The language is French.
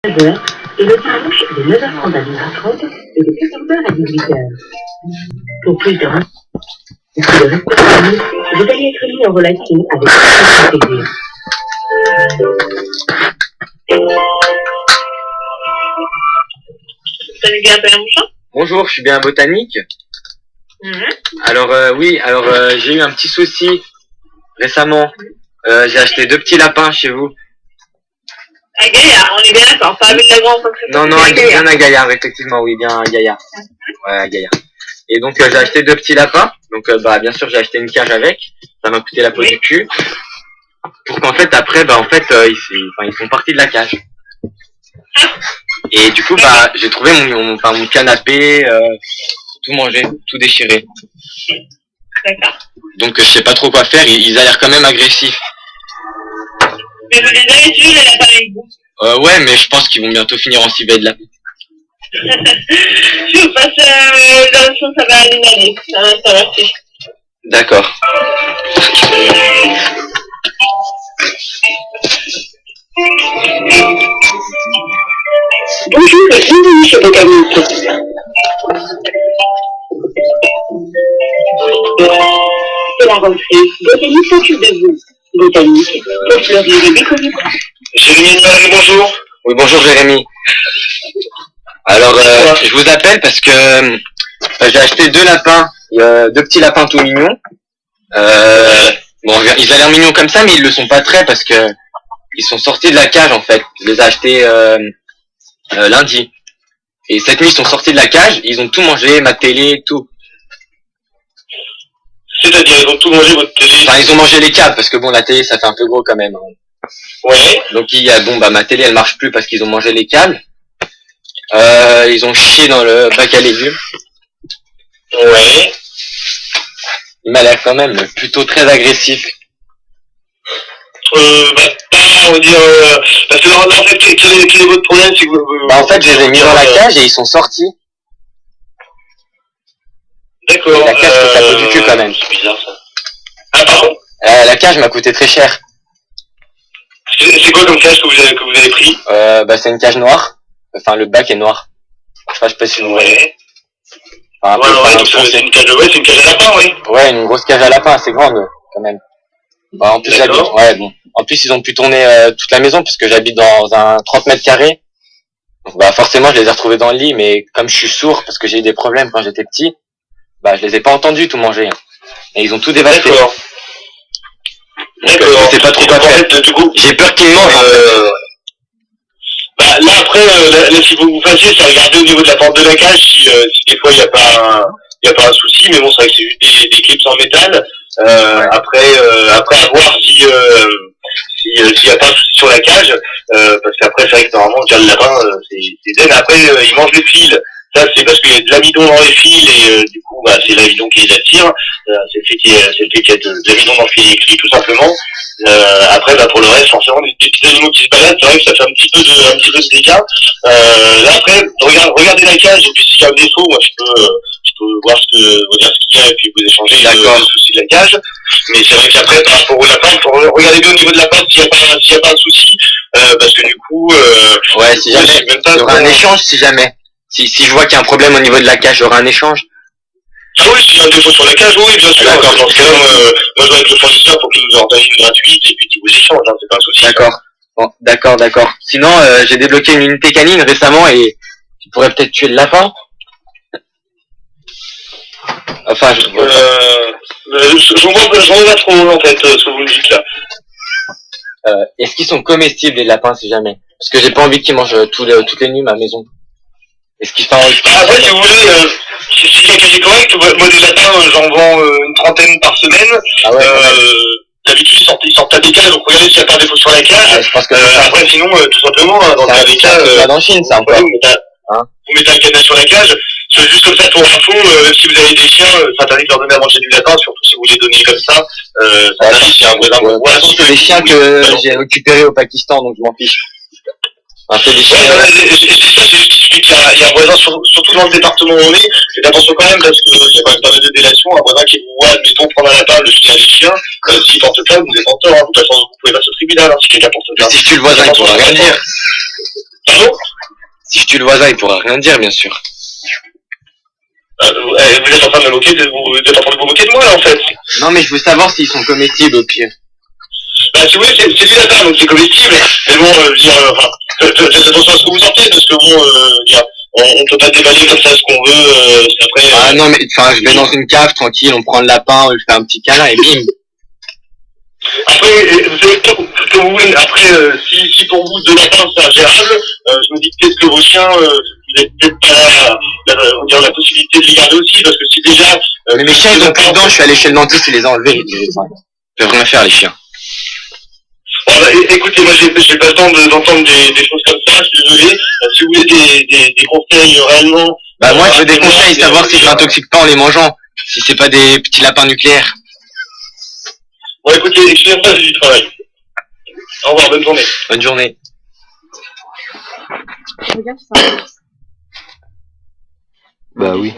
9h et le dimanche de 9h30 à 12h30 et de 14h à 18h. Pour plus de si le responsable, vous allez être mis en relation avec le conseiller. Salut bien, bonjour. Bonjour, je suis bien à Botanique. Alors j'ai eu un petit souci récemment. J'ai acheté 2 petits lapins chez vous. À Gaillard, on est bien d'accord, pas à Ville-la-Grande. Non, bien à Gaillard, effectivement, oui, bien à Gaillard. Ouais, à Gaillard. Et donc j'ai acheté 2 petits lapins. Donc bien sûr j'ai acheté une cage avec. Ça m'a coûté la peau du cul. Pour qu'en fait après ils font partie de la cage. Et du coup j'ai trouvé mon canapé tout mangé, tout déchiré. D'accord. Donc je sais pas trop quoi faire, ils a l'air quand même agressifs. Mais vous les avez tués les lapins avec vous? Ouais, mais je pense qu'ils vont bientôt finir en civet de lapin. Je vous passe l'info, ça va aller, ça va faire. D'accord. Bonjour et bienvenue chez Botanique. C'est la rentrée. Botanique s'occupe de vous. Botanique, pour fleurir et décorer. Jérémy, bonjour. Oui, bonjour Jérémy. Alors, je vous appelle parce que j'ai acheté 2 lapins, 2 petits lapins tout mignons. Bon, ils ont l'air mignons comme ça, mais ils le sont pas très parce que ils sont sortis de la cage en fait. Je les ai achetés lundi. Et cette nuit, ils sont sortis de la cage, ils ont tout mangé, ma télé, tout. C'est-à-dire, ils ont tout mangé votre télé? Enfin, ils ont mangé les câbles parce que bon, la télé, ça fait un peu gros quand même. Ouais. Donc ma télé, elle marche plus parce qu'ils ont mangé les câbles. Ils ont chié dans le bac à légumes. Ouais. Il m'a l'air quand même plutôt très agressif. On va dire, parce que là, en fait, quel est votre problème, c'est que vous... En fait, je les ai mis dans la cage et ils sont sortis. D'accord. Et la cage coûte la peau du cul quand même. C'est bizarre, ça. Ah, pardon? La cage m'a coûté très cher. C'est quoi comme cage que vous avez pris? C'est une cage noire. Enfin, le bac est noir. Je sais pas si vous voyez. Ouais. Donc c'est une cage à lapin, oui. Ouais, une grosse cage à lapin, assez grande, quand même. En plus, En plus, ils ont pu tourner toute la maison, puisque j'habite dans un 30 mètres carrés. Donc, forcément, je les ai retrouvés dans le lit, mais comme je suis sourd, parce que j'ai eu des problèmes quand j'étais petit, je les ai pas entendus tout manger. Et ils ont tout dévasté. D'accord. Je sais pas trop quoi faire. J'ai peur qu'ils mangent. Là, après, là, s'il faut que vous fassiez, c'est regarder au niveau de la porte de la cage si des fois il n'y a pas un souci, mais bon, c'est vrai que c'est juste des clips en métal. Après, à voir s'il y a pas un souci sur la cage, parce qu'après, c'est vrai que normalement, déjà le lapin, c'est zen. Après, il mange les fils. Ça, c'est parce qu'il y a de l'amidon dans les fils et du coup, c'est l'amidon qui les attire. C'est le fait qu'il y a de l'amidon dans le fil électrique, tout simplement. Après, pour le reste, forcément, des petits animaux qui se baladent, c'est vrai que ça fait un petit peu de dégâts. Là, après, regardez la cage et puis s'il y a un défaut, moi, je peux voir ce qu'il y a et puis vous échanger le souci de la cage. Mais c'est vrai qu'après, par rapport au lapin, regardez bien au niveau de la porte s'il y a pas un souci, parce que du coup, si jamais, il y aura un échange si jamais. Si je vois qu'il y a un problème au niveau de la cage, il y aura un échange. Ah oui, s'il y a un défaut sur la cage, oui, bien sûr. D'accord. Dans ce cas-là, moi, je vais avec le fournisseur pour qu'il nous en donne une gratuite et puis qu'il vous échange, c'est pas un souci. D'accord. Bon, d'accord. Sinon, j'ai débloqué une unité canine récemment et tu pourrais peut-être tuer le lapin. Enfin, j'en vois pas trop, en fait, ce que vous me dites là. Est-ce qu'ils sont comestibles, les lapins, si jamais? Parce que j'ai pas envie qu'ils mangent toutes les nuits ma maison. Est-ce qu'ils sont... Après, si vous voulez, si la cage est correcte, moi, des lapins, j'en vends une 30aine par semaine. Ah ouais, d'habitude, ils sortent pas des cages, donc regardez s'il n'y a pas de défaut sur la cage. Je pense que après, sinon, tout simplement, dans le cas des cas, dans Chine, ça, encore. Vous mettez un cadenas sur la cage. C'est juste comme ça pour info, si vous avez des chiens, ça interdit de leur donner à manger du lapin, surtout si vous les donnez comme ça. Ça interdit s'il y a un voisin. Voilà, c'est les chiens que j'ai récupérés au Pakistan, donc je m'en fiche. C'est des chiens. Il y a un voisin, surtout dans le département où on est, faites attention quand même parce qu'il y a quand même pas mal de délations. Un voisin qui vous voit, admettons, prendre un lapin, le filer à des chiens, s'il porte plainte, vous êtes en tort. De toute façon, vous pouvez passer au tribunal si quelqu'un porte plainte. Si je tue le voisin, il pourra rien dire. Pardon? tue le voisin, il pourra rien dire, bien sûr. Vous êtes en train de me moquer vous êtes en train de vous moquer de moi, là, en fait. Non, mais je veux savoir s'ils sont comestibles, au pire. Bah, si vous voulez, c'est du lapin, donc c'est comestible. Mais bon, je veux dire, enfin, faites attention à ce que vous sortez, parce que bon, dire, on peut pas déballer comme ça ce qu'on veut, après... Ah non, mais enfin, je vais dans une cave, tranquille, on prend le lapin, je fais un petit câlin, et bim. Après, vous savez, que vous voulez, après, si pour vous, deux lapins, c'est ingérable, je me dis peut-être que vos chiens, vous n'avez peut-être pas on dirait la possibilité de les garder aussi, parce que si déjà... Mais mes chiens, ils ont plus de dents, je suis allé chez le dentiste, ils les a enlevés. Ils peuvent rien faire, les chiens. Bon, bah, écoutez, moi j'ai pas le temps d'entendre des choses comme ça, je suis désolé. Si vous voulez des conseils réellement... Bah moi je veux des conseils, savoir si je m'intoxique pas en les mangeant, si c'est pas des petits lapins nucléaires. Bon écoutez, excusez-moi, j'ai du travail. Au revoir, bonne journée. Bonne journée. Regarde, ça. Bah oui.